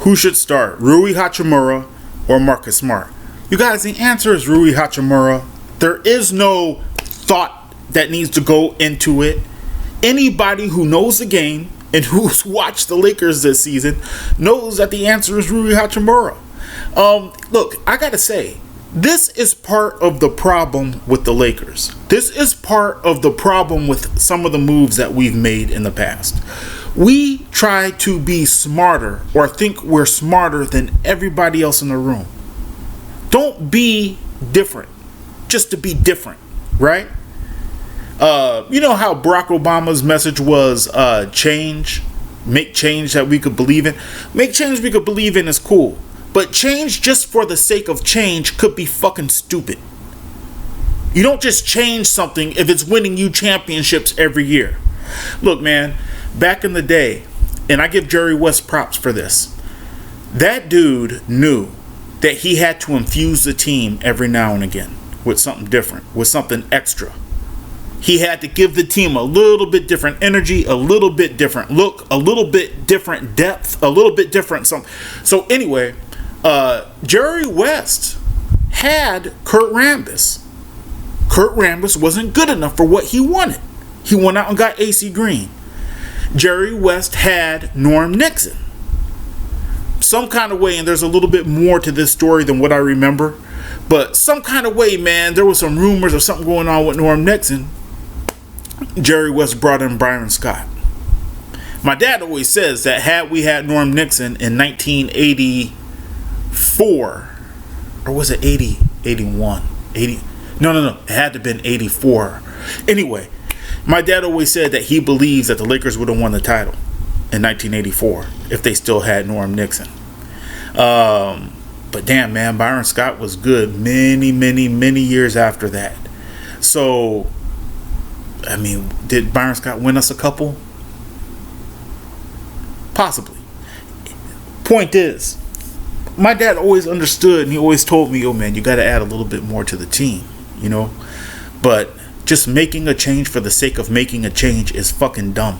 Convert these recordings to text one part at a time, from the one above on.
Who should start, Rui Hachimura or Marcus Smart? You guys, the answer is Rui Hachimura. There is no thought that needs to go into it. Anybody who knows the game and who's watched the Lakers this season knows that the answer is Rui Hachimura. Look, I gotta say, this is part of the problem with the Lakers. This is part of the problem with some of the moves that we've made in the past. We try to be smarter or think we're smarter than everybody else in the room. Don't be different just to be different, right? You know how Barack Obama's message was change, make change that we could believe in. Make change we could believe in is cool, but change just for the sake of change could be fucking stupid. You don't just change something if it's winning you championships every year. Look, man, back in the day, and I give Jerry West props for this, that dude knew that he had to infuse the team every now and again with something different, with something extra. He had to give the team a little bit different energy, a little bit different look, a little bit different depth, a little bit different something. So anyway, Jerry West had Kurt Rambis. Kurt Rambis wasn't good enough for what he wanted. He went out and got AC Green. Jerry West had Norm Nixon. Some kind of way, and there's a little bit more to this story than what I remember, but some kind of way, man, there was some rumors of something going on with Norm Nixon. Jerry West brought in Byron Scott. My dad always says that had we had Norm Nixon in 1984, or was it 80, 81, 80? No, it had to have been 84. Anyway, my dad always said that he believes that the Lakers would have won the title in 1984 if they still had Norm Nixon. But damn, man, Byron Scott was good many years after that. So, I mean, did Byron Scott win us a couple? Possibly. Point is, my dad always understood, and he always told me, "Oh man, you got to add a little bit more to the team, you know." But just making a change for the sake of making a change is fucking dumb,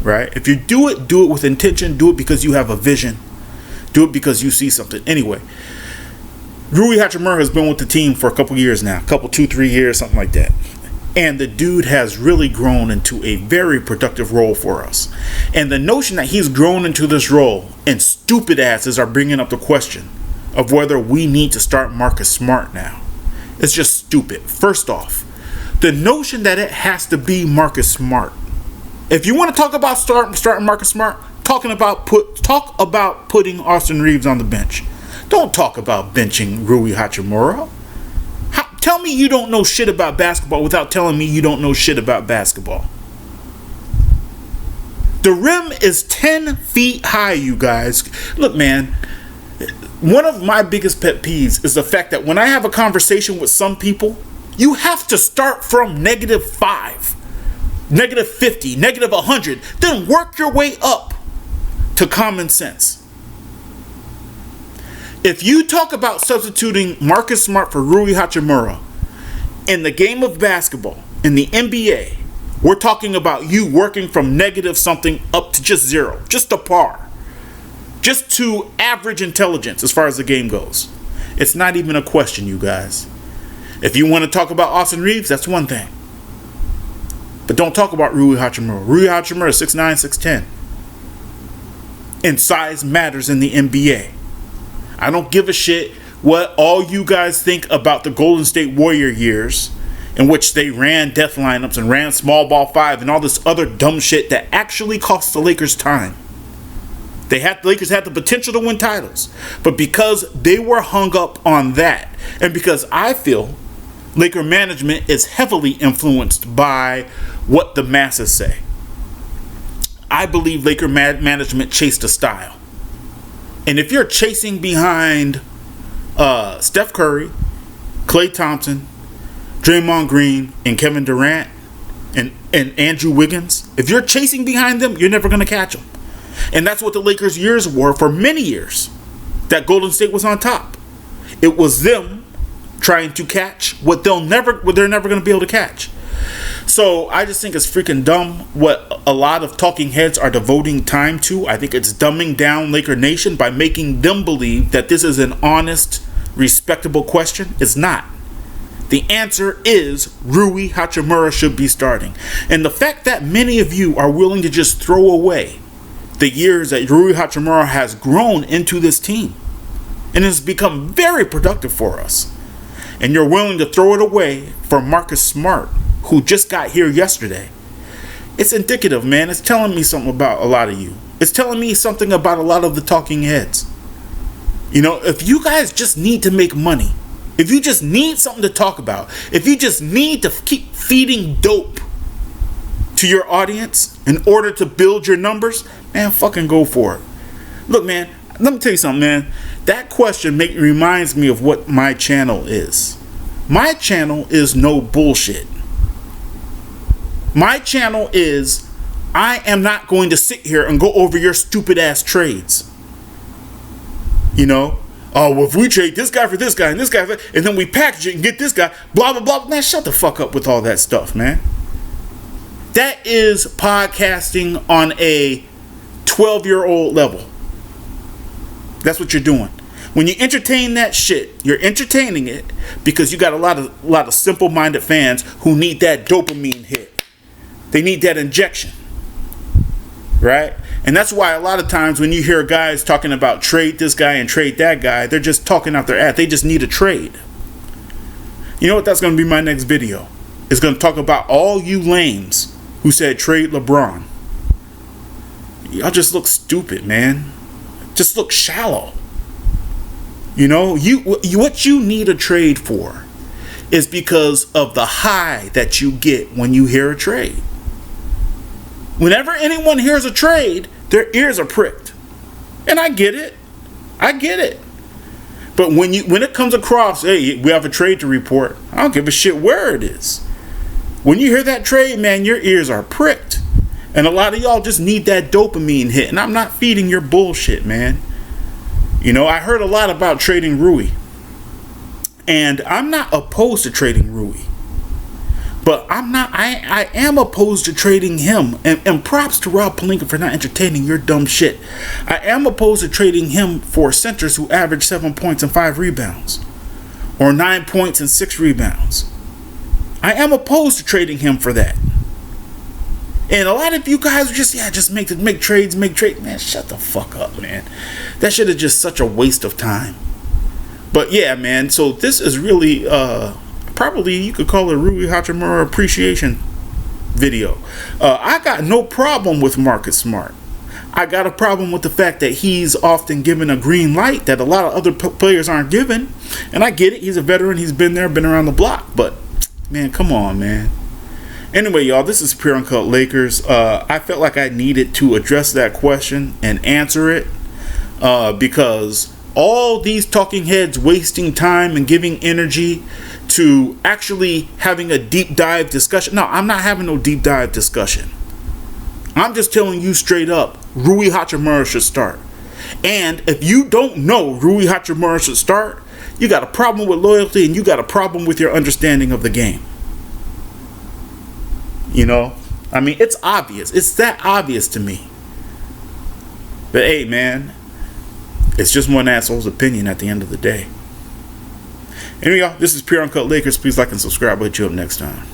right? If you do it with intention. Do it because you have a vision. Do it because you see something. Anyway, Rui Hachimura has been with the team for a couple years now, 2-3 years, something like that. And the dude has really grown into a very productive role for us. And the notion that he's grown into this role, and stupid asses are bringing up the question of whether we need to start Marcus Smart now. It's just stupid. First off, the notion that it has to be Marcus Smart. If you want to talk about starting Marcus Smart, talk about putting Austin Reeves on the bench. Don't talk about benching Rui Hachimura. Tell me you don't know shit about basketball without telling me you don't know shit about basketball. The rim is 10 feet high, you guys. Look, man, one of my biggest pet peeves is the fact that when I have a conversation with some people, you have to start from -5, -50, -100, then work your way up to common sense. If you talk about substituting Marcus Smart for Rui Hachimura in the game of basketball, in the NBA, we're talking about you working from negative something up to just zero, just to par, just to average intelligence as far as the game goes. It's not even a question, you guys. If you want to talk about Austin Reeves, that's one thing. But don't talk about Rui Hachimura. Rui Hachimura is 6'9", 6'10". And size matters in the NBA. I don't give a shit what all you guys think about the Golden State Warrior years in which they ran death lineups and ran small ball 5 and all this other dumb shit that actually cost the Lakers time. The Lakers had the potential to win titles, but because they were hung up on that, and because I feel Laker management is heavily influenced by what the masses say, I believe Laker management chased a style. And if you're chasing behind Steph Curry, Klay Thompson, Draymond Green, and Kevin Durant, and Andrew Wiggins, if you're chasing behind them, you're never going to catch them. And that's what the Lakers' years were for many years, that Golden State was on top. It was them trying to catch what they're never going to be able to catch. So I just think it's freaking dumb what a lot of talking heads are devoting time to. I think it's dumbing down Laker Nation by making them believe that this is an honest, respectable question. It's not. The answer is Rui Hachimura should be starting. And the fact that many of you are willing to just throw away the years that Rui Hachimura has grown into this team and has become very productive for us, and you're willing to throw it away for Marcus Smart, who just got here yesterday, it's indicative, man. It's telling me something about a lot of you. It's telling me something about a lot of the talking heads. You know, if you guys just need to make money, if you just need something to talk about, if you just need to keep feeding dope to your audience in order to build your numbers, man, fucking go for it. Look, man, let me tell you something, man. That question reminds me of what my channel is. My channel is no bullshit. My channel is, I am not going to sit here and go over your stupid ass trades. You know? Oh, well, if we trade this guy for this guy and this guy, and then we package it and get this guy, blah, blah, blah. Man, shut the fuck up with all that stuff, man. That is podcasting on a 12-year-old level. That's what you're doing. When you entertain that shit, you're entertaining it because you got a lot of simple-minded fans who need that dopamine hit. They need that injection. Right? And that's why a lot of times when you hear guys talking about trade this guy and trade that guy, they're just talking out their ass. They just need a trade. You know what? That's going to be my next video. It's going to talk about all you lames who said trade LeBron. Y'all just look stupid, man. Just look shallow. You know, what you need a trade for is because of the high that you get when you hear a trade. Whenever anyone hears a trade, their ears are pricked. And I get it. I get it. But when it comes across, hey, we have a trade to report, I don't give a shit where it is. When you hear that trade, man, your ears are pricked. And a lot of y'all just need that dopamine hit. And I'm not feeding your bullshit, man. You know, I heard a lot about trading Rui. And I'm not opposed to trading Rui. But I am opposed to trading him. And props to Rob Pelinka for not entertaining your dumb shit. I am opposed to trading him for centers who average 7 points and 5 rebounds. Or 9 points and 6 rebounds. I am opposed to trading him for that. And a lot of you guys are just make trades. Man, shut the fuck up, man. That shit is just such a waste of time. But yeah, man, so this is really probably you could call it a Rui Hachimura appreciation video. I got no problem with Marcus Smart. I got a problem with the fact that he's often given a green light that a lot of other players aren't given. And I get it. He's a veteran. He's been there, been around the block. But, man, come on, man. Anyway, y'all, this is Pure Uncut Lakers. I felt like I needed to address that question and answer it because all these talking heads wasting time and giving energy to actually having a deep dive discussion. No, I'm not having no deep dive discussion. I'm just telling you straight up, Rui Hachimura should start. And if you don't know Rui Hachimura should start, you got a problem with loyalty and you got a problem with your understanding of the game. You know, I mean, it's obvious. It's that obvious to me. But hey, man, it's just one asshole's opinion at the end of the day. Anyway, y'all, this is Pure Uncut Lakers. Please like and subscribe. We'll hit you up next time.